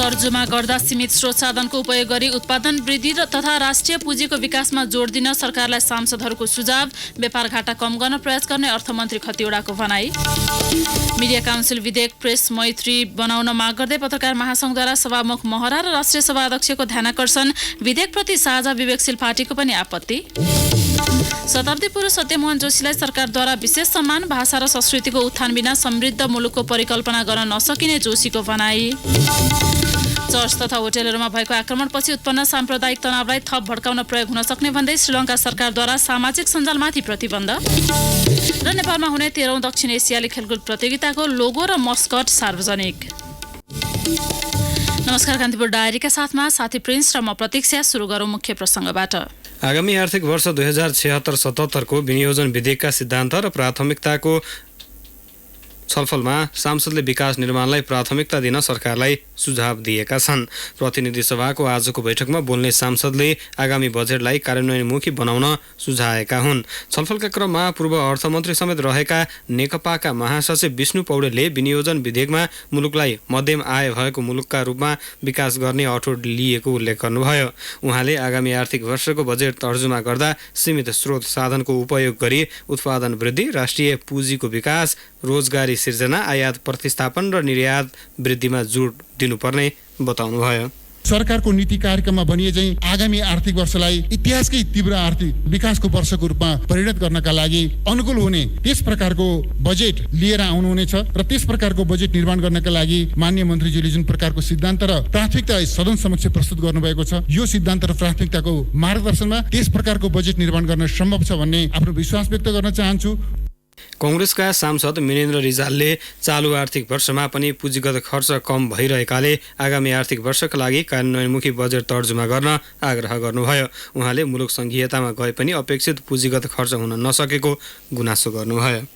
तर्जुमा गर्दा सीमित स्रोत साधनको उपयोग गरी उत्पादन वृद्धि तथा राष्ट्रिय पुँजीको विकासमा जोड दिन सरकारलाई सांसदहरूको सुझाव। व्यापार घाटा कम गर्न प्रयास गर्ने अर्थमन्त्री खतिवड़ाको भनाई। मिडिया काउन्सिल विधेयक प्रेस मैत्री बनाउन माग गर्दै पत्रकार महासंघद्वारा सभामुख महरा र राष्ट्रिय सभा अध्यक्षको ध्यानाकर्षण। विधेयकप्रति साझा विवेकशील पार्टीको पनि आपत्ति। शताब्दी पुरुष सत्यमोहन जोशीलाई सरकारद्वारा विशेष सम्मान। भाषा र संस्कृतिको उत्थान बिना समृद्ध मुलुकको परिकल्पना गर्न नसकिने जोशीको भनाई। चर्च तथा होटेलहरूमा भएको आक्रमणपछि उत्पन्न साम्प्रदायिक तनावलाई थप भड्काउन प्रयोग हुन सक्ने भन्दै श्रीलङ्का सरकारद्वारा सामाजिक सञ्जालमाथि प्रतिबन्ध। र नेपालमा हुने 13औं दक्षिण एसियाली खेलकुद प्रतियोगिताको लोगो र मस्कट सार्वजनिक। नमस्कार, कान्तिपुर डायरीका साथमा साथी प्रिन्स र म प्रतीक्षा। सुरु गरौँ मुख्य प्रसङ्गबाट। आगामी आर्थिक वर्ष 2076-77 को विनियोजन विधेयकका सिद्धान्त र प्राथमिकताको छलफलमा सांसदले विकास निर्माणलाई प्राथमिकता दिन सरकारलाई सुझाव दिएका छन्। प्रतिनिधि सभाको आजको बैठकमा बोल्ने सांसदले आगामी बजेटलाई कार्यान्वयनमुखी बनाउन सुझाएका हुन्। छलफलका क्रममा पूर्व अर्थमन्त्री समेत रहेका नेकपाका महासचिव विष्णु पौडेलले विनियोजन विधेयकमा मुलुकलाई मध्यम आय भएको मुलुकका रूपमा विकास गर्ने अठोट लिएको उल्लेख गर्नुभयो। उहाँले आगामी आर्थिक वर्षको बजेट तर्जुमा गर्दा सीमित स्रोत साधनको उपयोग गरी उत्पादन वृद्धि, राष्ट्रिय पुँजीको विकास, रोजगारी सिर्जना, आयात प्रतिस्थापन र निर्यात वृद्धिमा जोड दिनुपर्ने बताउनुभयो। सरकारको नीति कार्यक्रममा भनिए चाहिँ आगामी आर्थिक वर्षलाई इतिहासकै तीव्र आर्थिक विकासको वर्षको रूपमा परिणत गर्नका लागि अनुकूल हुने त्यस प्रकारको बजेट लिएर आउनुहुनेछ र त्यस प्रकारको बजेट निर्माण गर्नका लागि माननीय मन्त्रीजीले जुन प्रकारको सिद्धान्त र प्राथमिकता सदन समक्ष प्रस्तुत गर्नुभएको छ, यो सिद्धान्त र प्राथमिकताको मार्गदर्शनमा त्यस प्रकारको बजेट निर्माण गर्न सम्भव छ भन्ने आफ्नो विश्वास व्यक्त गर्न चाहन्छु। कांग्रेसका सांसद मिनेन्द्र रिजालले चालु आर्थिक वर्षमा पनि पुँजीगत खर्च कम भइरहेकाले आगामी आर्थिक वर्षका लागि कार्यान्वयनमुखी बजेट तर्जुमा गर्न आग्रह गर्नुभयो। उहाँले मुलुक संघीयतामा गए पनि अपेक्षित पुँजीगत खर्च हुन नसकेको गुनासो गर्नुभयो।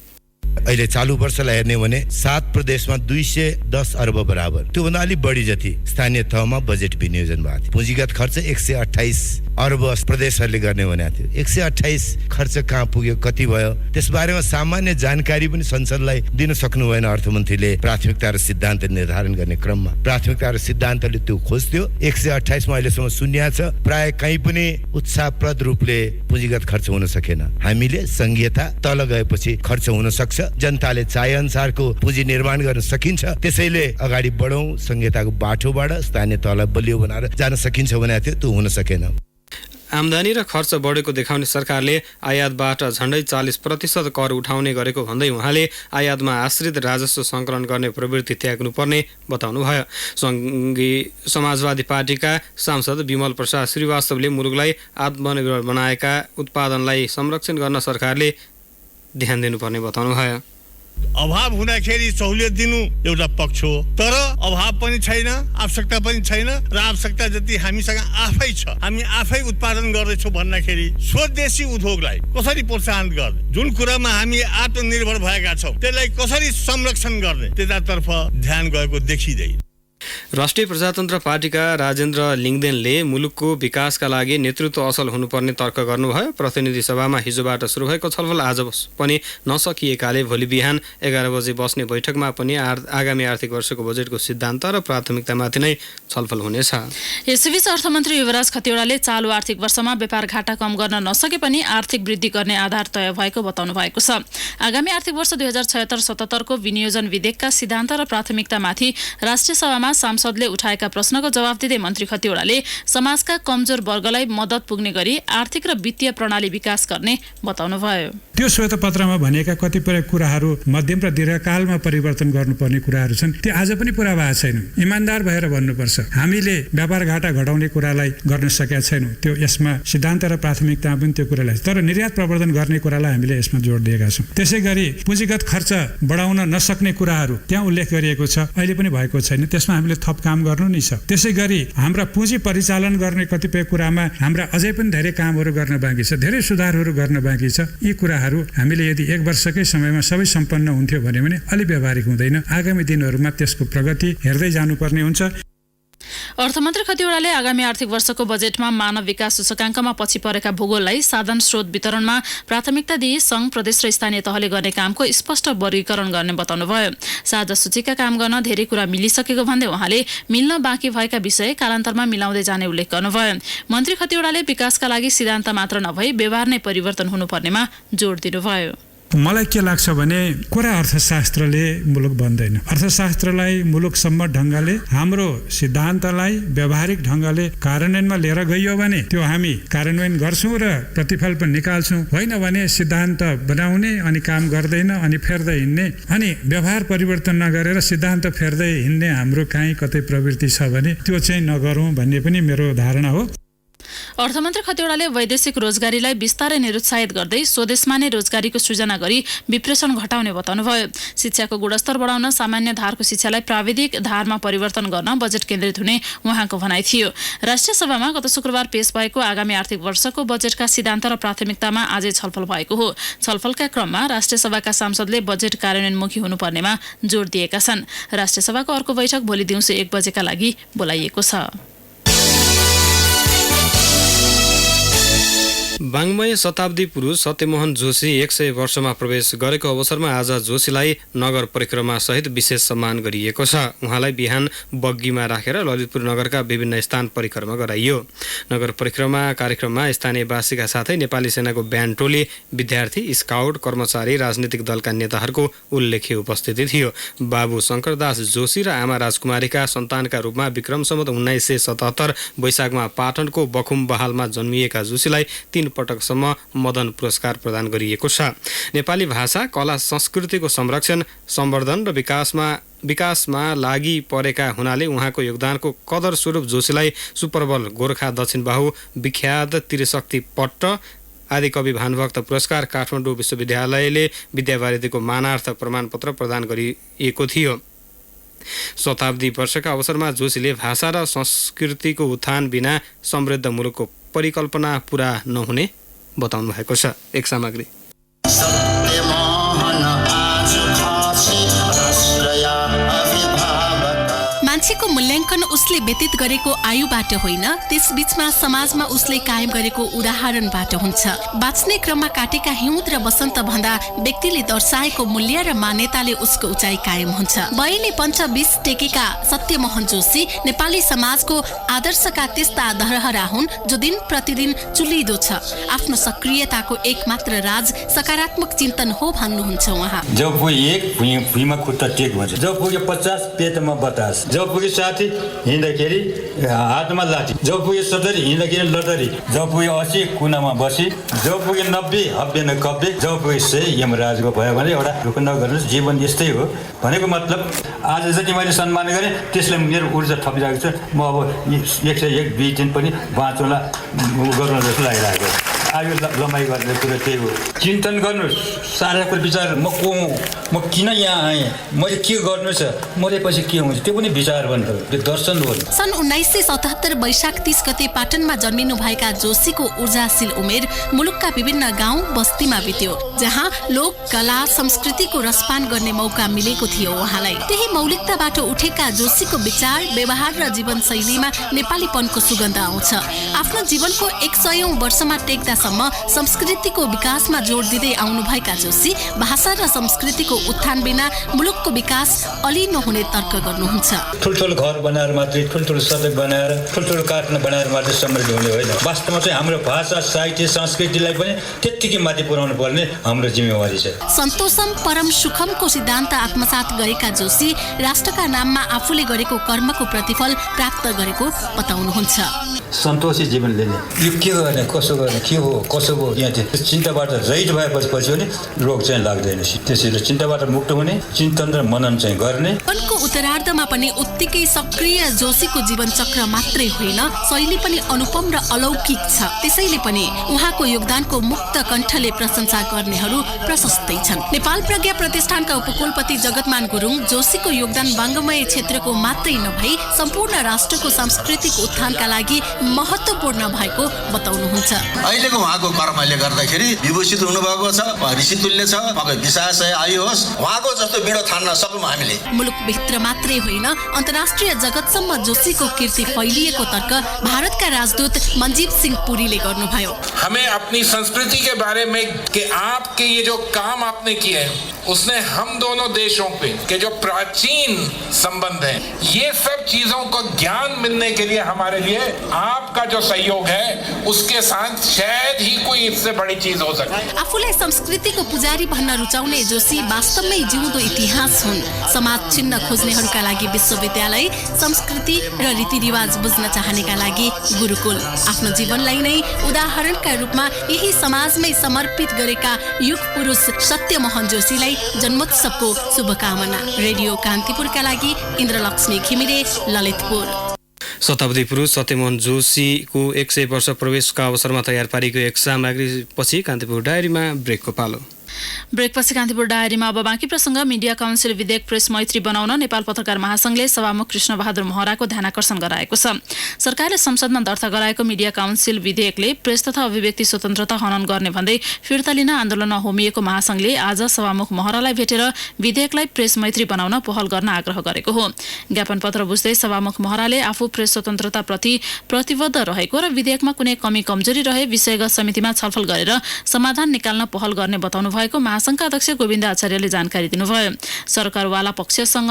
अहिले चालु वर्षलाई हेर्ने भने 7 प्रदेशमा 210 अर्ब बराबर, त्योभन्दा अलिक बढी जति स्थानीय तहमा बजेट विनियोजन भएको थियो। पुँजीगत खर्च 128 अर्ब प्रदेशहरूले गर्ने भनेको थियो। 128 खर्च कहाँ पुग्यो, कति भयो, त्यसबारेमा सामान्य जानकारी पनि संसदलाई दिन सक्नु भएन। अर्थमन्त्रीले प्राथमिकता र सिद्धान्त निर्धारण गर्ने क्रममा प्राथमिकता र सिद्धान्तले त्यो खोज्थ्यो। 128 मा अहिलेसम्म शून्य छ। प्राय कहीँ पनि उत्साहप्रद रूपले पुँजीगत खर्च हुन सकेन। हामीले संघीयता तल गएपछि खर्च हुन सक्छ, जनताले चाहे अनुसारको पुँजी निर्माण गर्न सकिन्छ, त्यसैले अगाडि बढौं, संघीयताको बाटोबाट स्थानीय तहलाई बलियो बनाएर जान सकिन्छ भनेको थियो, त्यो हुन सकेन। आम्दानी र खर्च बढेको देखाउने सरकारले आयातबाट झण्डै 40% कर उठाउने गरेको भन्दै उहाँले आयातमा आश्रित राजस्व सङ्कलन गर्ने प्रवृत्ति त्याग्नुपर्ने बताउनुभयो। समाजवादी पार्टीका सांसद विमल प्रसाद श्रीवास्तवले मुलुकलाई आत्मनिर्भर बनाएका उत्पादनलाई संरक्षण गर्न सरकारले ध्यान दिनुपर्ने बताउनुभयो। अभाव हुँदाखेरि सहुलियत दिनु एउटा पक्ष हो, तर अभाव पनि छैन, आवश्यकता पनि छैन र आवश्यकता जति हामीसँग आफै छ, हामी आफै उत्पादन गर्दैछौँ भन्दाखेरि स्वदेशी उद्योगलाई कसरी प्रोत्साहन गर्ने, जुन कुरामा हामी आत्मनिर्भर भएका छौँ त्यसलाई कसरी संरक्षण गर्ने, त्यतातर्फ ध्यान गएको देखिँदैन। राष्ट्रिय प्रजातन्त्र पार्टीका राजेन्द्र लिङदेनले मुलुकको विकासका लागि नेतृत्व असल हुनुपर्ने तर्क गर्नुभयो। प्रतिनिधि सभामा हिजोबाट सुरु भएको छलफल आज पनि नसकिएकाले भोलि बिहान 11 बजे बस्ने बैठकमा पनि आगामी आर्थिक वर्षको बजेटको सिद्धान्त र प्राथमिकतामाथि नै छलफल हुनेछ। यसैबीच अर्थमन्त्री युवराज खतिवड़ाले चालु आर्थिक वर्षमा व्यापार घाटा कम गर्न नसके पनि आर्थिक वृद्धि गर्ने आधार तय भएको बताउनु भएको छ। आगामी आर्थिक वर्ष 2076-77 को विनियोजन विधेयकका सिद्धान्त र प्राथमिकतामाथि राष्ट्रिय सभामा सांसदले उठाएका प्रश्नको जवाफ दिँदै मन्त्री खतिवड़ाले समाजका कमजोर वर्गलाई मद्दत पुग्ने गरी आर्थिक र वित्तीय प्रणाली विकास गर्ने बताउनुभयो। त्यो श्वेतपत्रमा भनेका कतिपय कुराहरू मध्यम र दीर्घकालमा परिवर्तन गर्नुपर्ने कुराहरू छन्, त्यो आज पनि पूरा भएको छैन। इमानदार भएर भन्नुपर्छ, हामीले व्यापार घाटा घटाउने कुरालाई गर्न सकेका छैनौँ। त्यो यसमा सिद्धान्त र प्राथमिकता पनि त्यो कुरालाई, तर निर्यात प्रवर्धन गर्ने कुरालाई हामीले यसमा जोड दिएका छौँ। त्यसै गरी पुँजीगत खर्च बढाउन नसक्ने कुराहरू त्यहाँ उल्लेख गरिएको छ, अहिले पनि भएको छैन, त्यसमा हामीले थप काम गर्नु नै छ। त्यसै गरी हाम्रा पुँजी परिचालन गर्ने कतिपय कुरामा हाम्रा अझै पनि धेरै कामहरू गर्न बाँकी छ, धेरै सुधारहरू गर्न बाँकी छ। यी कुराहरू हामीले यदि 1 वर्षकै समयमा सबै सम्पन्न हुन्थ्यो भने अलि व्यावहारिक हुँदैन। आगामी दिनहरूमा त्यसको प्रगति हेर्दै जानुपर्ने हुन्छ। अर्थमन्त्री खतिवड़ाले आगामी आर्थिक वर्षको बजेटमा मानव विकास सूचकाङ्कमा पछि परेका भूगोललाई साधन स्रोत वितरणमा प्राथमिकता दिई सङ्घ प्रदेश र स्थानीय तहले गर्ने कामको स्पष्ट वर्गीकरण गर्ने बताउनुभयो। साझा सूचीका काम गर्न धेरै कुरा मिलिसकेको भन्दै उहाँले मिल्न बाँकी भएका विषय कालान्तरमा मिलाउँदै जाने उल्लेख गर्नुभयो। मन्त्री खतिवड़ाले विकासका लागि सिद्धान्त मात्र नभई व्यवहार नै परिवर्तन हुनुपर्नेमा जोड दिनुभयो। मलाई के लाग्छ भने कुरा अर्थशास्त्रले मुलुक बन्दैन। अर्थशास्त्रलाई मुलुक सम्मत ढङ्गले हाम्रो सिद्धान्तलाई व्यावहारिक ढङ्गले कार्यान्वयनमा लिएर गइयो भने त्यो हामी कार्यान्वयन गर्छौँ र प्रतिफल पनि निकाल्छौँ। होइन भने सिद्धान्त बनाउने अनि काम गर्दैन अनि फेर्दै हिँड्ने अनि व्यवहार परिवर्तन नगरेर सिद्धान्त फेर्दै हिँड्ने हाम्रो काहीँ कतै प्रवृत्ति छ भने त्यो चाहिँ नगरौँ भन्ने पनि मेरो धारणा हो। अर्थमन्त्री खतिवड़ाले वैदेशिक रोजगारीलाई बिस्तारै निरुत्साहित गर्दै स्वदेशमा नै रोजगारीको सृजना गरी विप्रेषण घटाउने बताउनुभयो। शिक्षाको गुणस्तर बढाउन सामान्य धारको शिक्षालाई प्राविधिक धारमा परिवर्तन गर्न बजेट केन्द्रित हुने उहाँको भनाइ थियो। राष्ट्रिय सभामा गत शुक्रबार पेश भएको आगामी आर्थिक वर्षको बजेटका सिद्धान्त र प्राथमिकतामा आजै छलफल भएको हो। छलफलका क्रममा राष्ट्रिय सभाका सांसदले बजेट कार्यान्वयनमुखी हुनुपर्नेमा जोड दिएका छन्। राष्ट्रिय सभाको अर्को बैठक भोलि दिउँसो 1 बजेका लागि बोलाइएको छ। वाङ्मय शताब्दी पुरुष सत्यमोहन जोशी 100 वर्षमा प्रवेश गरेको अवसरमा आज जोशीलाई नगर परिक्रमा सहित विशेष सम्मान गरिएको छ। उहाँलाई बिहान बग्गीमा राखेर ललितपुर नगरका विभिन्न स्थान परिक्रमा गराइयो। नगर परिक्रमा कार्यक्रममा स्थानीयवासीका साथै नेपाली सेनाको ब्यान्ड टोली, विद्यार्थी, स्काउट, कर्मचारी, राजनीतिक दलका नेताहरूको उल्लेख्य उपस्थिति थियो। बाबु शङ्करदास जोशी र आमा राजकुमारीका सन्तानका रूपमा विक्रम सम्वत 1977 वैशाखमा पाटनको बखुम बहालमा जन्मिएका जोशीलाई 3 पटकसम्म मदन पुरस्कार प्रदान गरिएको छ। नेपाली भाषा, कला, संस्कृतिको संरक्षण, सम्वर्धन र विकासमा लागि परेका हुनाले उहाँको योगदानको कदर स्वरूप जोशीलाई सुपरबल गोर्खा दक्षिण बाहु, विख्यात त्रिशक्ति पट्ट आदि कवि भानुभक्त पुरस्कार, काठमाडौँ विश्वविद्यालयले विद्यावारिधीको मानार्थ प्रमाणपत्र प्रदान गरिएको थियो। शताब्दी वर्षका अवसरमा जोशीले भाषा र संस्कृतिको उत्थान बिना समृद्ध मुलुकको परिकल्पना पूरा नहुने बताउनु भएको छ। एक सामग्री मान्छेको मूल्याङ्कन उसले व्यतीत गरेको आयुबाट होइन, त्यसबीचमा समाजमा उसले कायम गरेको उदाहरणबाट हुन्छ। बाँच्ने क्रममा काटेका हिउँद र वसन्त भन्दा व्यक्तिले दर्शाएको मूल्य र मान्यताले उसको उचाइ कायम हुन्छ। 42 टेकेका सत्यमोहन जोशी नेपाली समाजको आदर्शका त्यस्ता धरहरा हुन् जो दिन प्रतिदिन चुलिदो छ। आफ्नो सक्रियताको एकमात्र राज सकारात्मक चिन्तन हो भन्नुहुन्छ उहाँ। जब कोही एक भुइँमा खुट्टा टेक भन्छ, जब पुग्यो 50 पेटमा बतास, जब पुग्यो 60 हिँड्दाखेरि हातमा लाठी, जब पुग्यो 70 हिँड्दाखेरि लटरी, जब पुग्यो 80 कुनामा बसी, जब पुग्यो 90 हब्बे न कब्बे, जब पुग्यो 100 यमराजको भयो भने एउटा ढुक्क नगर्नुहोस्। जीवन यस्तै हो भनेको मतलब आज जति मैले सम्मान गरेँ त्यसले मेरो ऊर्जा थपिरहेको छ। म अब 101, 2, 3 पनि बाँचौँला गर्नु जस्तो लागिरहेको छ। आयु लम्बाइ गर्ने कुरा त्यही हो। चिन्तन गर्नुहोस्, सारा कुरा विचार, म को हुँ, म किन यहाँ आएँ, मैले के गर्नु छ, मरेपछि के हुन्छ, त्यो पनि विचार भन्नु हो, त्यो दर्शन हो। सन् 1977 वैशाख 30 गते पाटनमा जन्मिनु भएका जोशीको ऊर्जाशील उमेर मुलुकका विभिन्न गाउँ बस्तीमा बित्यो, जहाँ लोक कला संस्कृतिको रसपान गर्ने मौका मिलेको थियो उहाँलाई। त्यही मौलिकताबाट उठेका जोशीको विचार, व्यवहार र जीवनशैलीमा नेपालीपनको सुगन्ध आउँछ। आफ्नो जीवनको 100औं वर्षमा टेक्दासम्म संस्कृतिको विकासमा जोड दिँदै आउनुभएका जोशी भाषा र संस्कृतिको उत्थान बिना मुलुकको विकास अलि नहुने तर्क गर्नुहुन्छ। ठुल्ठुलो घर बनाएर मात्रै, ठुल्ठुलो सडक बनाएर, ठुल्ठुलो कारखाना बनाएर मात्रै समृद्ध हुने होइन। वास्तवमा चाहिँ हाम्रो भाषा, साहित्य, संस्कृतिलाई पनि त्यत्तिकै माथि पुर्याउनु पर्ने हाम्रो जिम्मेवारी छ। सन्तोषम परम सुखमको सिद्धान्त आत्मसात गरेका जोशी राष्ट्रका नाममा आफूले गरेको कर्मको प्रतिफल प्राप्त गरेको बताउनुहुन्छ। सन्तोषी जीवन लिने, यो के गर्ने, कसो गर्ने, के हो, कसो हो, यहाँ चाहिँ चिन्ताबाट रहित भएपछि पनि रोग चाहिँ लाग्दैन। त्यसैले चिन्ताबाट मुक्त हुने, चिन्तन र मनन चाहिँ गर्ने। उनको उत्तरार्धमा पनि उत्तिकै सक्रिय जोशीको जीवन चक्र मात्रै होइन, शैली पनि अनुपम र अलौकिक छ। त्यसैले पनि उहाँको योगदानको मुक्त कण्ठले प्रशंसा गर्नेहरू प्रशस्तै छन्। नेपाल प्रज्ञा प्रतिष्ठानका उपकुलपति जगतमान गुरुङ जोशीको योगदान वाङ्मय क्षेत्रको मात्रै नभई सम्पूर्ण राष्ट्रको सांस्कृतिक उत्थानका लागि महत्त्वपूर्ण भएको बताउनुहुन्छ। अहिलेको उहाँको कर्मले गर्दाखेरि विभूषित हुनुभएको छ, ऋषितुल्य छ, उहाँको विशासय आयु होस्, उहाँको जस्तो बिँडो थान्न सकौँ हामीले। मुलुकभित्र मात्रै होइन अन्तर्राष्ट्रिय जगतसम्म जोशीको कीर्ति फैलिएको तर्क भारतका राजदूत मनजीव सिंह पुरीले गर्नुभयो। हमें अपनी संस्कृति के बारे में कि आपके ये जो काम आपने किए हैं उसने हम दोनों देशों पे के जो प्राचीन संबंध हैं ये सब चीजों को ज्ञान मिलने के लिए हमारे लिए आपका जो सहयोग है उसके साथ शायद ही कोई इससे बड़ी चीज हो सके। आफूलाई संस्कृतिको पुजारी भन्न रुचाउने जोशी वास्तवमै जिउँदो इतिहास हुन्। समाज चिन्ह खोज्नेहरूका लागि विश्वविद्यालय, संस्कृति र रीतिरिवाज बुझ्न चाहनेका लागि गुरुकुल, आफ्नो जीवनलाई नै उदाहरणका रूपमा यही समाजमै समर्पित गरेका युग पुरुष सत्यमोहन जोशीलाई जन्मोत्सवको शुभकामना। रेडियो कान्तिपुरका लागि इन्द्रलक्ष्मी घिमिरे, ललितपुर। शताब्दी पुरुष सत्यमोहन जोशीको 100 वर्ष प्रवेशका अवसरमा तयार पारिएको एक सामग्री पछि कान्तिपुर डायरीमा ब्रेकको पालो। ब्रेकपछि कान्तिपुर डायरीमा अब बाँकी प्रसङ्ग। मिडिया काउन्सिल विधेयक प्रेस मैत्री बनाउन नेपाल पत्रकार महासंघले सभामुख कृष्णबहादुर महराको ध्यानाकर्षण गराएको छ। सरकारले संसदमा दर्ता गराएको मिडिया काउन्सिल विधेयकले प्रेस तथा अभिव्यक्ति स्वतन्त्रता हनन गर्ने भन्दै फिर्ता लिन आन्दोलनमा होमिएको महासंघले आज सभामुख महरालाई भेटेर विधेयकलाई प्रेस मैत्री बनाउन पहल गर्न आग्रह गरेको हो। ज्ञापन पत्र बुझ्दै सभामुख महराले आफू प्रेस स्वतन्त्रताप्रति प्रतिबद्ध रहेको र विधेयकमा कुनै कमी कमजोरी रहे विषयगत समितिमा छलफल गरेर समाधान निकाल्न पहल गर्ने बताउनु भएको महासंघका अध्यक्ष गोविन्द आचार्यले जानकारी दिनुभयो। सरकारवाला पक्षसँग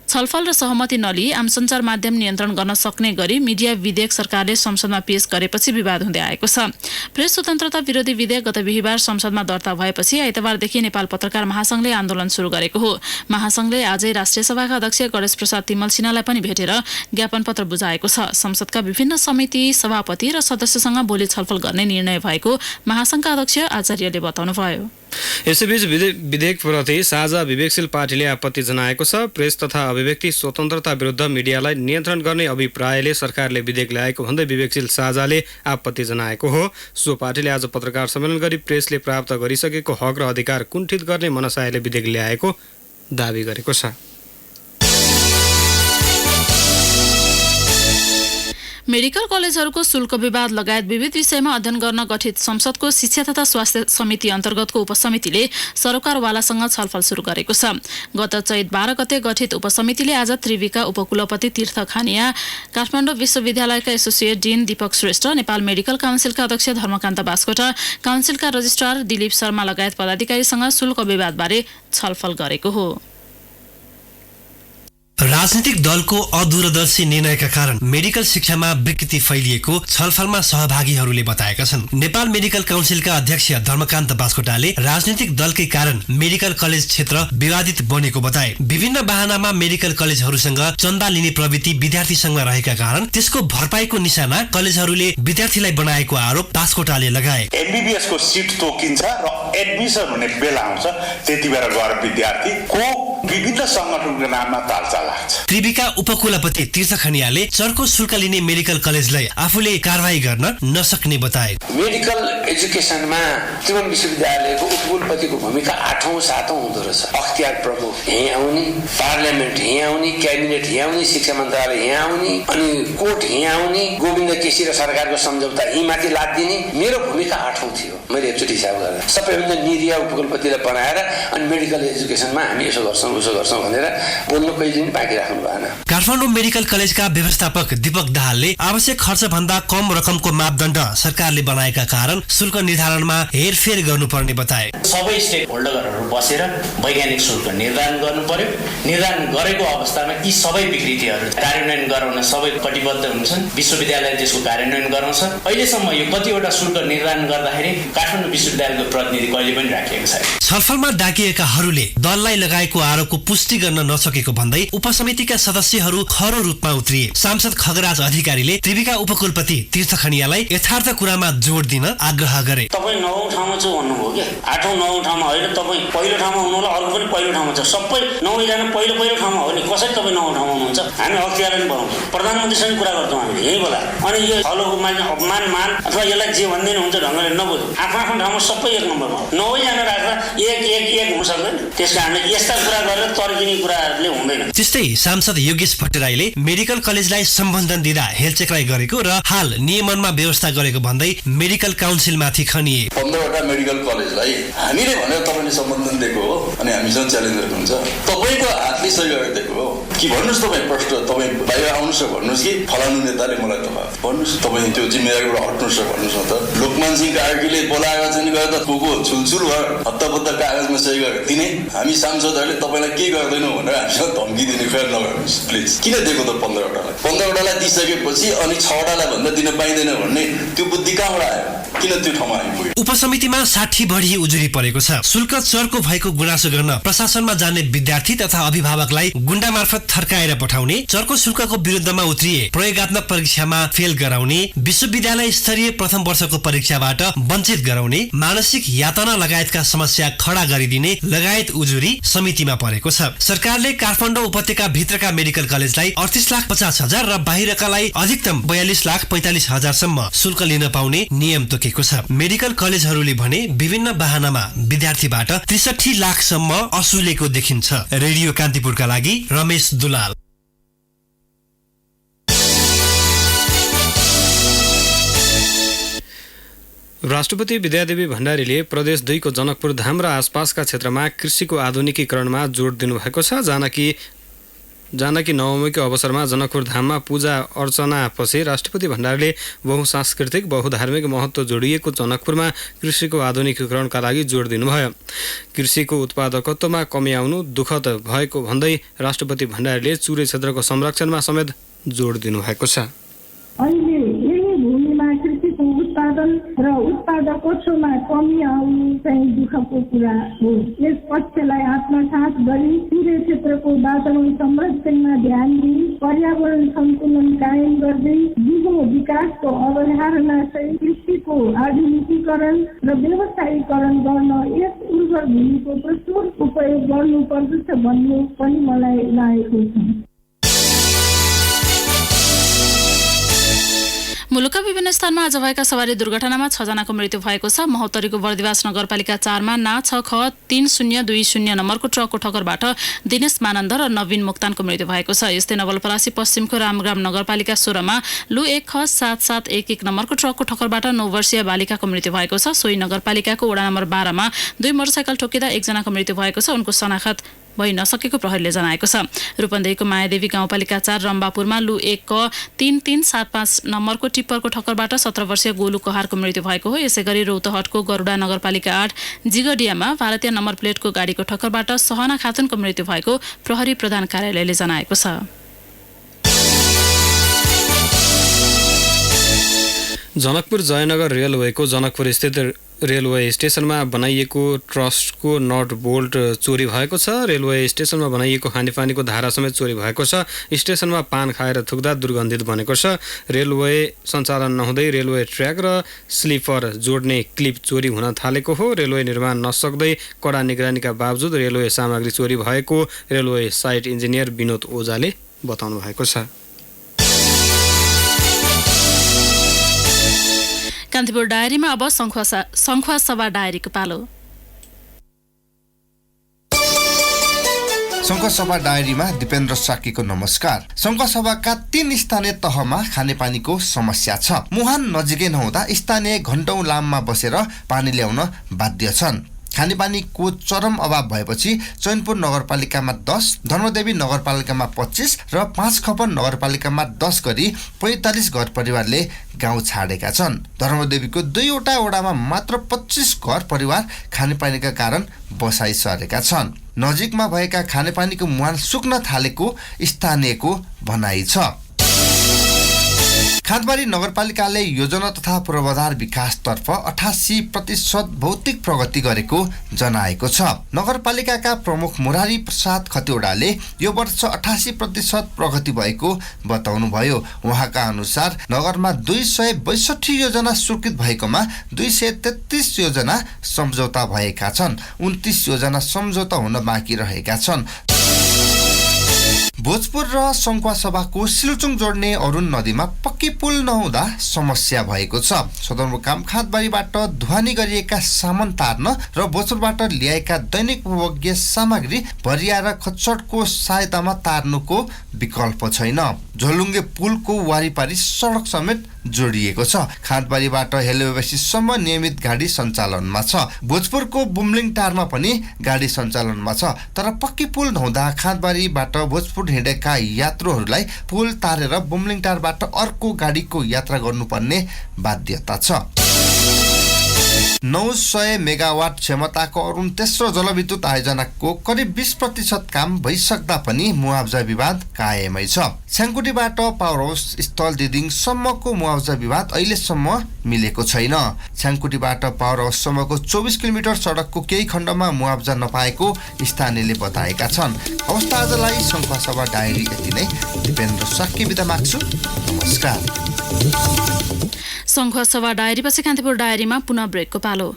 छलफल र सहमति नलिई आम सञ्चार माध्यम नियन्त्रण गर्न सक्ने गरी मिडिया विधेयक सरकारले संसदमा पेश गरेपछि विवाद हुँदै आएको छ। प्रेस स्वतन्त्रता विरोधी विधेयक गत बिहीबार संसदमा दर्ता भएपछि आइतबारदेखि नेपाल पत्रकार महासंघले आन्दोलन सुरु गरेको हो। महासंघले आजै राष्ट्रिय सभाका अध्यक्ष गणेश प्रसाद तिमल सिन्हालाई पनि भेटेर ज्ञापन पत्र बुझाएको छ। संसदका विभिन्न समिति सभापति र सदस्यसँग भोलि छलफल गर्ने निर्णय भएको महासंघका अध्यक्ष आचार्यले बताउनुभयो। यसैबीच विधेयकप्रति साझा विवेकशील पार्टीले आपत्ति जनाएको छ। प्रेस तथा अभिव्यक्ति स्वतन्त्रता विरुद्ध मिडियालाई नियन्त्रण गर्ने अभिप्रायले सरकारले विधेयक ल्याएको भन्दै विवेकशील साझाले आपत्ति जनाएको हो। सो पार्टीले आज पत्रकार सम्मेलन गरी प्रेसले प्राप्त गरिसकेको हक र अधिकार कुण्ठित गर्ने मनसायले विधेयक ल्याएको दाबी गरेको छ। मेडिकल कलेजहरूको शुल्क विवाद लगायत विविध विषयमा अध्ययन गर्न गठित संसदको शिक्षा तथा स्वास्थ्य समिति अन्तर्गतको उपसमितिले सरकारवालासँग छलफल सुरु गरेको छ। गत चैत 12 गते गठित उपसमितिले आज त्रिविका उपकुलपति तीर्थ खानिया, काठमाडौँ विश्वविद्यालयका एसोसिएट डिन दीपक श्रेष्ठ, नेपाल मेडिकल काउन्सिलका अध्यक्ष धर्मकान्त बास्कोटा, काउन्सिलका रजिस्ट्रार दिलीप शर्मा लगायत पदाधिकारीसँग शुल्क विवादबारे छलफल गरेको हो। राजनीतिक दलको अदूरदर्शी निर्णयका कारण मेडिकल शिक्षामा विकृति फैलिएको छलफलमा सहभागीहरूले बताएका छन्। नेपाल मेडिकल काउन्सिलका अध्यक्ष धर्मकान्त बास्कोटाले राजनीतिक दलकै कारण मेडिकल कलेज क्षेत्र विवादित बनेको बताए। विभिन्न बहानामा मेडिकल कलेजहरूसँग चन्दा लिने प्रवृत्ति विद्यार्थीसँग रहेका कारण त्यसको भरपाईको निशाना कलेजहरूले विद्यार्थीलाई बनाएको आरोप बास्कोटाले लगाए। एमबीबीएस को सिट तोकिन्छ र एडमिसन हुने बेला आउँछ, त्यति बेला गएर विद्यार्थीको विभिन्न संगठनको नाममा तालचा लाग्छ। त्रिविका उपकुलपति तीर्थ खनियाले चर्को शुल्क लिने मेडिकल कलेजलाई आफूले कारवाही गर्न नसक्ने बताए। मेडिकल एजुकेसनमा त्रिभुवन विश्वविद्यालयको उपकुलपतिको भूमिका 8औं 7औं हुँदो रहेछ। अख्तियार प्रमुख यहीँ आउने, पार्लियामेन्ट यहीँ आउने, क्याबिनेट यहीँ आउने, शिक्षा मन्त्रालय यहीँ आउने, अनि कोर्ट यहीँ आउने, गोविन्द केसी र सरकारको सम्झौता यहीँ माथि लादिने। मेरो भूमिका 8औं थियो। मैले एकचोटि हिसाब गरेर सबैभन्दा निरीह उपकुलपतिलाई बनाएर अनि मेडिकल एजुकेसनमा हामी यसो गर्छौँ उसो गर्छौँ भनेर बोल्नु कहिले पनि बाँकी राख्नु भएन। काठमाडौँ मेडिकल कलेजका व्यवस्थापक दीपक दाहालले आवश्यक खर्च भन्दा कम रकमको मापदण्ड सरकारले बनाएका कारण शुल्क निर्धारणमा हेरफेर गर्नुपर्ने बताए। सबै स्टेक होल्डरहरू बसेर वैज्ञानिक शुल्क निर्धारण गर्नु पर्यो। निर्धारण गरेको अवस्थामा यी सबै विकृतिहरू कार्यान्वयन गराउन सबै कटिबद्ध हुन्छन्। विश्वविद्यालयले त्यसको कार्यान्वयन गराउँछ। अहिलेसम्म यो कतिवटा शुल्क निर्धारण गर्दाखेरि काठमाडौँ विश्वविद्यालयको प्रतिनिधि कहिले पनि राखिएको छैन। छलफलमा डाकिएकाहरूले दललाई लगाएको आरोपको पुष्टि गर्न नसकेको भन्दै उपसमितिका सदस्यहरू खरो रूपमा उत्रिए। सांसद खगराज अधिकारीले त्रिविका उपकुलपति तीर्थ खनियालाई यथार्थ कुरामा जोड दिन आग्रह गरे। तपाईँ 9औं ठाउँमा चाहिँ भन्नुभयो के 8औं 9औं ठाउँमा होइन, तपाईँ पहिलो ठाउँमा हुनु होला, अर्को पनि पहिलो ठाउँमा छ। सबै 9 जना पहिलो ठाउँमा हो नि, कसरी तपाईँ 9औं ठाउँमा हुनुहुन्छ? हामी अख्तियार पनि बनाउँछौँ, प्रधानमन्त्रीसँग कुरा गर्छौँ हामीले यही बेला। अनि यो फलोको मान्छे अपमान मान अथवा यसलाई जे भन्दैन हुन्छ ढङ्गले नबोल्नु। आफ्नो ठाउँमा सबै 1 नम्बरमा हो। 9 जना राख्दा एक हुन सक्दैन। त्यसकारणले यस्ता कुरा गरेर तर्किने कुराहरूले हुँदैन। त्यस्तै सांसद योगेश भट्टराईले मेडिकल कलेजलाई सम्बन्धन दिँदा हेलचेक्राइ गरेको र हाल नियमनमा व्यवस्था गरेको भन्दै मेडिकल काउन्सिलमाथि खनिए। 15वटा मेडिकल कलेजलाई हामीले भनेर तपाईँले सम्बन्धन दिएको हो अनि हामीसँग च्यालेन्ज गरेको हुन्छ। तपाईँको हातले सही गरेर दिएको हो कि भन्नुहोस्, तपाईँ प्रश्न तपाईँ बाहिर आउनुहोस् र भन्नुहोस् कि फलानु नेताले मलाई भन्नुहोस्, तपाईँ त्यो जिम्मेवारीबाट हट्नुहोस् र भन्नुहोस् न त। लोकमान सिंह कार्कीले बोलाएर चाहिँ गएर त को छुलछुल भएर हत्तापत्त कागजमा सही गरेर दिने, हामी सांसदहरूले तपाईँलाई के गर्दैनौँ भनेर हामीसँग धम्की दिने फेर नगर्नुहोस् प्लिज। किन दिएको त 15वटालाई? 15वटालाई दिइसकेपछि अनि 6वटालाई भन्दा दिन पाइँदैन भन्ने त्यो बुद्धि कहाँबाट आयो? किन त्यो ठाउँमा आइपुग्यो? उपसमितिमा 60 बढी उजुरी परेको छ। शुल्क चर्को भएको गुनासो गर्न प्रशासनमा जाने विद्यार्थी तथा अभिभावकलाई गुण्डा मार्फत थर्काएर पठाउने, चर्को शुल्कको विरुद्धमा उत्रिए प्रयोगात्मक परीक्षामा फेल गराउने, विश्वविद्यालय स्तरीय प्रथम वर्षको परीक्षाबाट वञ्चित गराउने, मानसिक यातना लगायतका समस्या खडा गरिदिने लगायत उजुरी समितिमा परेको छ। सरकारले काठमाडौँ उपत्यका भित्रका मेडिकल कलेजलाई 38,50,000 र बाहिरकालाई अधिकतम 42,45,000 सम्म शुल्क लिन पाउने नियम तोकेको छ। मेडिकल कलेजहरूले भने विभिन्न बहानामा विद्यार्थीबाट 63 लाखसम्म असुलेको देखिन्छ। रेडियो कान्तिपुरका लागि रमेश दुलाल। राष्ट्रपति विद्यादेवी भण्डारीले प्रदेश 2 को जनकपुर धाम र आसपासका क्षेत्रमा कृषिको आधुनिकीकरणमा जोड दिनुभएको छ। जानकी नवमीको अवसरमा जनकपुर धाममा पूजा अर्चनापछि राष्ट्रपति भण्डारीले बहुसांस्कृतिक बहुधार्मिक महत्त्व जोडिएको जनकपुरमा कृषिको आधुनिकीकरणका लागि जोड दिनुभयो। कृषिको उत्पादकत्वमा कमी आउनु दुःखद भएको भन्दै राष्ट्रपति भण्डारीले चुरे क्षेत्रको संरक्षणमा समेत जोड दिनुभएको छ। उत्पादन र उत्पादकत्वमा कमी आउनु चाहिँ दुःखको कुरा हो। यस पक्षलाई आत्मसात गरी चुरे क्षेत्रको वातावरण संरक्षणमा ध्यान दिई पर्यावरण सन्तुलन कायम गर्दै दिगो विकासको अवधारणा सहित कृषिको आधुनिकीकरण र व्यवसायीकरण गर्न यस उर्वर भूमिको प्रचुर उपयोग गर्नुपर्दछ भन्ने पनि मलाई लागेको छ। मुलुकका विभिन्न स्थानमा आज भएका सवारी दुर्घटनामा 6 जनाको मृत्यु भएको छ। महोत्तरीको बर्दिवास नगरपालिका 4 मा ना 6 ख 3020 नम्बरको ट्रकको ठक्करबाट दिनेश मानन्द र नवीन मोक्तानको मृत्यु भएको छ। यस्तै नवलपरासी पश्चिमको रामग्राम नगरपालिका 16 मा लु 1 ख 7711 नम्बरको ट्रकको ठक्करबाट 9 वर्षीय बालिकाको मृत्यु भएको छ। सोही नगरपालिकाको वडा नम्बर 12 मा 2 मोटरसाइकल ठोकिँदा 1 जनाको मृत्यु भएको छ। उनको शनाखत भइ नसकेको प्रहरीले जनाएको छ। रूपन्देहीको मायादेवी गाउँपालिका 4 रम्बापुरमा लु 1 क 3375 नम्बरको टिप्परको ठक्करबाट 17 वर्षीय गोलु कहारको मृत्यु भएको हो। यसैगरी रौतहटको गरुडा नगरपालिका 8 जिगडियामा भारतीय नम्बर प्लेटको गाडीको ठक्करबाट सहना खातुनको मृत्यु भएको प्रहरी प्रधान कार्यालयले जनाएको छ। जनकपुर जयनगर रेलवेको जनकपुर स्थित रेलवे स्टेशनमा बनाइएको ट्रस्टको नट बोल्ट चोरी भएको छ। रेलवे स्टेशनमा बनाइएको खानेपानीको धारा समेत चोरी भएको छ। स्टेशनमा पान खाएर थुक्दा दुर्गन्धित बनेको छ। रेलवे सञ्चालन नहुँदै रेलवे ट्र्याक र स्लिपर जोड्ने क्लिप चोरी हुन थालेको हो। रेलवे निर्माण नसक्दै कडा निगरानीका बावजुद रेलवे सामग्री चोरी भएको रेलवे साइट इन्जिनियर विनोद ओझाले बताउनु भएको छ। कान्तिपुर डायरीमा अब सङ्खुवा सभा डायरीको पालो। सङ्खुवा डायरीमा दिपेन्द्र साकीको नमस्कार। सङ्खुवाका 3 स्थानीय तहमा खानेपानीको समस्या छ। मुहान नजिकै नहुँदा स्थानीय घण्टौं लाममा बसेर पानी ल्याउन बाध्य छन्। खानेपानीको चरम अभाव भएपछि चैनपुर नगरपालिकामा 10, धर्मदेवी नगरपालिकामा 25 र 5 खपन नगरपालिकामा 10 गरी 45 घर परिवारले गाउँ छाडेका छन्। धर्मदेवीको 2वटा वडामा मात्र 25 घर परिवार खानेपानीका कारण बसाइ सरेका छन्। नजिकमा भएका खानेपानीको मुहान सुक्न थालेको स्थानीयको भनाइ छ। खादबारी नगरपालिकाले योजना तथा पूर्वाधार विकासतर्फ 88% भौतिक प्रगति गरेको जनाएको छ। नगरपालिकाका प्रमुख मुरारी प्रसाद खतिवडाले यो वर्ष 88% प्रगति भएको बताउनुभयो। उहाँका अनुसार नगरमा 262 योजना स्वीकृत भएकोमा 233 योजना सम्झौता भएका छन्। 29 योजना सम्झौता हुन बाँकी रहेका छन्। भोजपुर र सङ्खुवासभाको सिलुचुङ जोड्ने अरुण नदीमा पक्की पुल नहुँदा समस्या भएको छ। सदरमुकाम खादबारीबाट ढुवानी गरिएका सामान तार्न र भोजपुरबाट ल्याएका दैनिक उपभोग्य सामग्री भरिया र खच्चडको सहायतामा तार्नुको विकल्प छैन। झोलुङ्गे पुलको वारिपारी सडक समेत जोडिएको छ। खादबारीबाट हेलोबेसीसम्म नियमित गाडी सञ्चालनमा छ। भोजपुरको बुम्लिङटारमा पनि गाडी सञ्चालनमा छ। तर पक्की पुल नहुँदा खादबारीबाट भोजपुर हिँडेका यात्रुहरूलाई पुल तारेर बुम्लिङटारबाट अर्को गाडीको यात्रा गर्नुपर्ने बाध्यता छ। 900 मेगावाट क्षमताको अरुण तेस्रो जलविद्युत आयोजनाको करिब 20% काम भइसक्दा पनि मुआवजा विवाद कायमै छ। छ्याङकुटीबाट पावर हाउस स्थल दिदिङसम्मको मुआवजा विवाद अहिलेसम्म मिलेको छैन। छ्याङकुटीबाट पावर हाउससम्मको 24 किलोमिटर सडकको केही खण्डमा मुआवजा नपाएको स्थानीयले बताएका छन्। अवस्था आजलाई सङ्खुवासभा डायरी यति नै। दिपेन्द्र साक्की बिदा माग्छु। नमस्कार। सङ्खुवासभा डायरीपछि कान्तिपुर डायरीमा पुनः ब्रेकको पालो।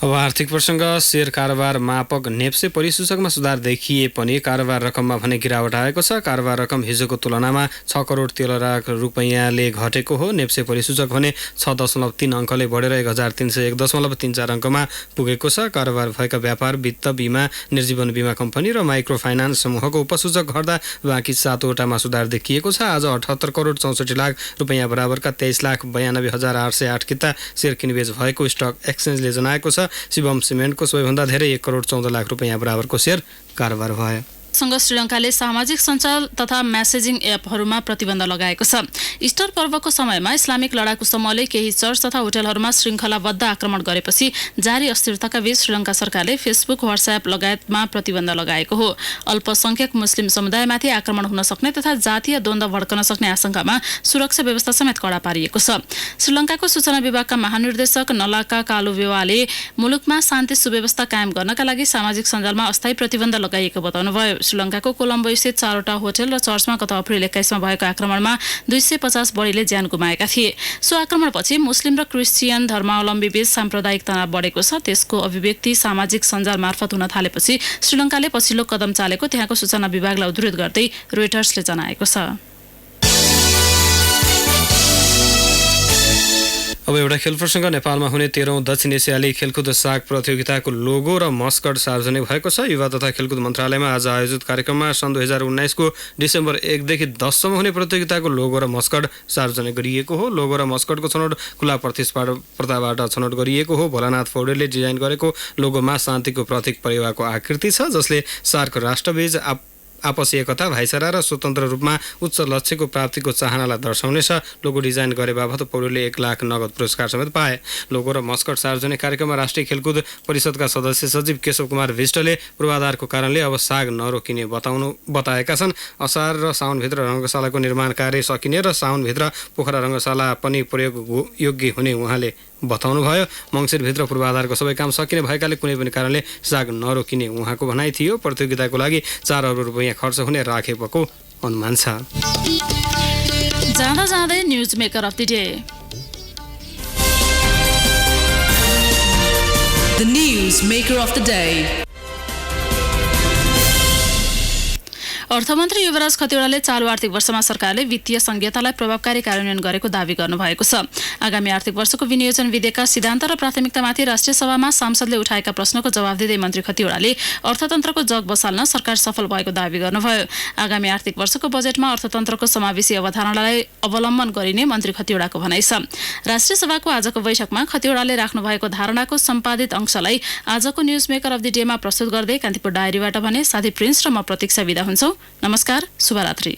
अब आर्थिक प्रसङ्ग। सेयर कारोबार मापक नेप्से परिसूचकमा सुधार देखिए पनि कारोबार रकममा भने गिरावट आएको छ। कारोबार रकम हिजोको तुलनामा 6 करोड 13 लाख रुपैयाँले घटेको हो। नेप्से परिसूचक भने 6.3 अङ्कले बढेर 1301.34 अङ्कमा पुगेको छ। कारोबार भएका व्यापार, वित्त, बिमा, निर्जीवन बिमा कम्पनी र माइक्रो फाइनान्स समूहको उपसूचक घट्दा बाँकी 7वटामा सुधार देखिएको छ। आज 78 करोड 64 लाख रुपैयाँ बराबरका 23,92,808 किता सेयर किनबेच भएको स्टक एक्सचेन्जले जनाएको छ। शिवम सिमेन्टको सबैभन्दा धेरै 1 करोड 14 लाख रुपैयाँ बराबरको सेयर कारोबार भयो। सँग श्रीलङ्काले सामाजिक सञ्जाल तथा मेसेजिङ एपहरूमा प्रतिबन्ध लगाएको छ। इस्टर पर्वको समयमा इस्लामिक लडाकु समूहले केही चर्च तथा होटलहरूमा श्रृङ्खलाबद्ध आक्रमण गरेपछि जारी अस्थिरताका बीच श्रीलङ्का सरकारले फेसबुक, व्हाट्सएप लगायतमा प्रतिबन्ध लगाएको हो। अल्पसङ्ख्यक मुस्लिम समुदायमाथि आक्रमण हुन सक्ने तथा जातीय द्वन्द्व भड्कन सक्ने आशंकामा सुरक्षा व्यवस्था समेत कडा पारिएको छ। श्रीलङ्काको सूचना विभागका महानिर्देशक नलाका कालुवेवाले मुलुकमा शान्ति सुव्यवस्था कायम गर्नका लागि सामाजिक सञ्जालमा अस्थायी प्रतिबन्ध लगाइएको बताउनुभयो। श्रीलङ्काको कोलम्बो स्थित 4वटा होटल र चर्चमा गत अप्रिल 21 मा भएको आक्रमणमा 250 बढीले ज्यान गुमाएका थिए। सो आक्रमणपछि मुस्लिम र क्रिस्चियन धर्मावलम्बी बीच साम्प्रदायिक तनाव बढेको छ। त्यसको अभिव्यक्ति सामाजिक सञ्जाल मार्फत हुन थालेपछि श्रीलङ्काले पछिल्लो कदम चालेको त्यहाँको सूचना विभागलाई उद्धृत गर्दै रोइटर्सले जनाएको छ। अब एउटा खेल प्रसङ्ग। नेपालमा हुने 13औं दक्षिण एसियाली खेलकुद साग प्रतियोगिताको लोगो र मस्कट सार्वजनिक भएको छ। युवा तथा खेलकुद मन्त्रालयमा आज आयोजित कार्यक्रममा सन् 2019 को डिसेम्बर 1 देखि 10 सम्म हुने प्रतियोगिताको लोगो र मस्कट सार्वजनिक गरिएको हो। लोगो र मस्कटको छनौट खुला प्रतिस्पर्धाबाट छनौट गरिएको हो। भोलानाथ पौडेलले डिजाइन गरेको लोगोमा शान्तिको प्रतीक परेवाको आकृति छ, जसले सार्क राष्ट्रबीच आपसी एकता, भाइचारा र स्वतन्त्र रूपमा उच्च लक्ष्यको प्राप्तिको चाहनालाई दर्शाउनेछ। लोगो डिजाइन गरे बाबत पौडेलले 1 लाख नगद पुरस्कार समेत पाए। लोगो र मस्कट सार्वजनिक कार्यक्रममा राष्ट्रिय खेलकुद परिषदका सदस्य सचिव केशव कुमार विष्टले पूर्वाधारको कारणले अब साग नरोकिने बताएका छन्। असार र साउनभित्र रङ्गशालाको निर्माण कार्य सकिने र साउनभित्र पोखरा रङ्गशाला पनि प्रयोग योग्य हुने उहाँले बताउनुभयो। मङ्सिरभित्र पूर्वाधारको सबै काम सकिने भएकाले कुनै पनि कारणले साग नरोकिने उहाँको भनाइ थियो। प्रतियोगिताको लागि 4 अरब रुपैयाँ खर्च हुने राखेको अनुमान छ। जाँदा जाँदै news maker of the day. The news maker of the day. अर्थमन्त्री युवराज खतिवडाले चालु आर्थिक वर्षमा सरकारले वित्तीय संहितालाई प्रभावकारी कार्यान्वयन गरेको दावी गर्नुभएको छ। आगामी आर्थिक वर्षको विनियोजन विधेयकका सिद्धान्त र प्राथमिकतामाथि राष्ट्रिय सभामा सांसदले उठाएका प्रश्नको जवाफ दिँदै मन्त्री खतिवडाले अर्थतन्त्रको जग बसाल्न सरकार सफल भएको दावी गर्नुभयो। आगामी आर्थिक वर्षको बजेटमा अर्थतन्त्रको समावेशी अवधारणालाई अवलम्बन गरिने मन्त्री खतिवडाको भनाइ छ। राष्ट्रिय सभाको आजको बैठकमा खतिवडाले राख्नु भएको धारणाको सम्पादित अंशलाई आजको न्युज मेकर अफ द डेमा प्रस्तुत गर्दै कान्तिपुर डायरीबाट भने साथी प्रिन्स र म प्रतीक्षा बिदा हुन्छौँ। नमस्कार, शुभरात्रि।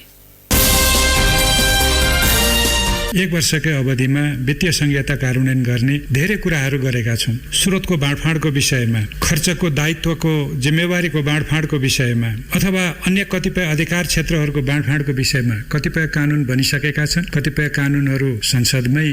1 वर्षकै अवधिमा वित्तीय संहिता कार्यान्वयन गर्ने धेरै कुराहरू गरेका छौँ। स्रोतको बाँडफाँडको विषयमा, खर्चको दायित्वको जिम्मेवारीको बाँडफाँडको विषयमा अथवा अन्य कतिपय अधिकार क्षेत्रहरूको बाँडफाँडको विषयमा कतिपय कानुन बनिसकेका छन्। कतिपय कानुनहरू संसदमै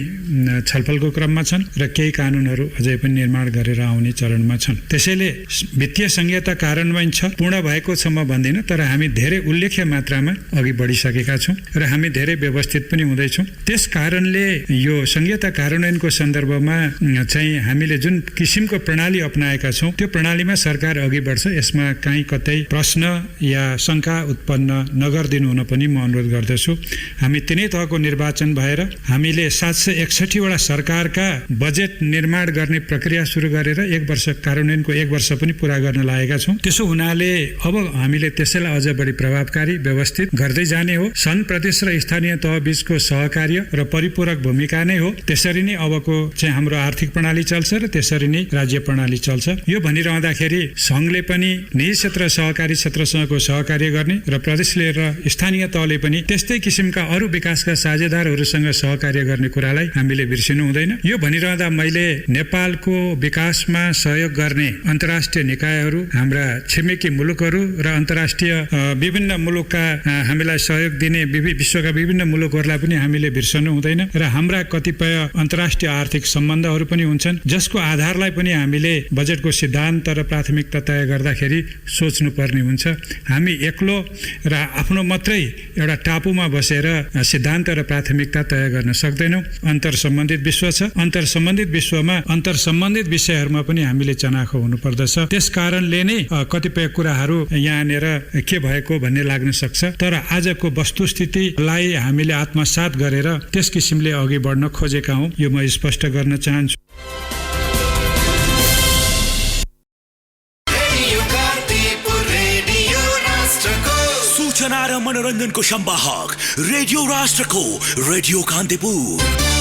छलफलको क्रममा छन् र केही कानुनहरू अझै पनि निर्माण गरेर आउने चरणमा छन्। त्यसैले वित्तीय संहिता कार्यान्वयन छ, पूर्ण भएको छ म भन्दिनँ, तर हामी धेरै उल्लेख्य मात्रामा अघि बढिसकेका छौँ र हामी धेरै व्यवस्थित पनि हुँदैछौँ। त्यस कारणले यो संहिता कार्यान्वयनको सन्दर्भमा चाहिँ हामीले जुन किसिमको प्रणाली अपनाएका छौँ त्यो प्रणालीमा सरकार अघि बढ्छ। यसमा कहीँ कतै प्रश्न या शङ्का उत्पन्न नगरिदिनु हुन पनि म अनुरोध गर्दछु। हामी तिनै तहको निर्वाचन भएर हामीले 761 वटा सरकारका बजेट निर्माण गर्ने प्रक्रिया सुरु गरेर 1 वर्ष कार्यान्वयनको 1 वर्ष पनि पूरा गर्न लागेका छौँ। त्यसो हुनाले अब हामीले त्यसैलाई अझ बढी प्रभावकारी व्यवस्थित गर्दै जाने हो। सङ्घ प्रदेश र स्थानीय तह बीचको सहकार्य र परिपूरक भूमिका नै हो। त्यसरी नै अबको चाहिँ हाम्रो आर्थिक प्रणाली चल्छ र त्यसरी नै राज्य प्रणाली चल्छ। यो भनिरहँदाखेरि सङ्घले पनि निजी क्षेत्र सहकारी क्षेत्रसँगको सहकार्य गर्ने र प्रदेशले र स्थानीय तहले पनि त्यस्तै किसिमका अरू विकासका साझेदारहरूसँग सहकार्य गर्ने कुरालाई हामीले बिर्सिनु हुँदैन। यो भनिरहँदा मैले नेपालको विकासमा सहयोग गर्ने अन्तर्राष्ट्रिय निकायहरू, हाम्रा छिमेकी मुलुकहरू र अन्तर्राष्ट्रिय विभिन्न मुलुकका हामीलाई सहयोग दिने विश्वका विभिन्न मुलुकहरूलाई पनि हामीले बिर्सनु हुँदैन र हाम्रा कतिपय अन्तर्राष्ट्रिय आर्थिक सम्बन्धहरू पनि हुन्छन् जसको आधारलाई पनि हामीले बजेटको सिद्धान्त र प्राथमिकता तय गर्दाखेरि सोच्नुपर्ने हुन्छ। हामी एक्लो र आफ्नो मात्रै एउटा टापुमा बसेर सिद्धान्त र प्राथमिकता तय गर्न सक्दैनौँ। अन्तर सम्बन्धित विश्व छ। अन्तर सम्बन्धित विश्वमा अन्तर सम्बन्धित विषयहरूमा पनि हामीले चनाखो हुनुपर्दछ। त्यस कारणले नै कतिपय कुराहरू यहाँनिर के भएको भन्ने लाग्न सक्छ, तर आजको वस्तुस्थितिलाई हामीले आत्मसात गरेर त्यस किसिमले अघि बढ्न खोजेका हौँ, यो म स्पष्ट गर्न चाहन्छु। सूचना र मनोरञ्जनको संवाहक रेडियो राष्ट्रको रेडियो कान्तिपुर।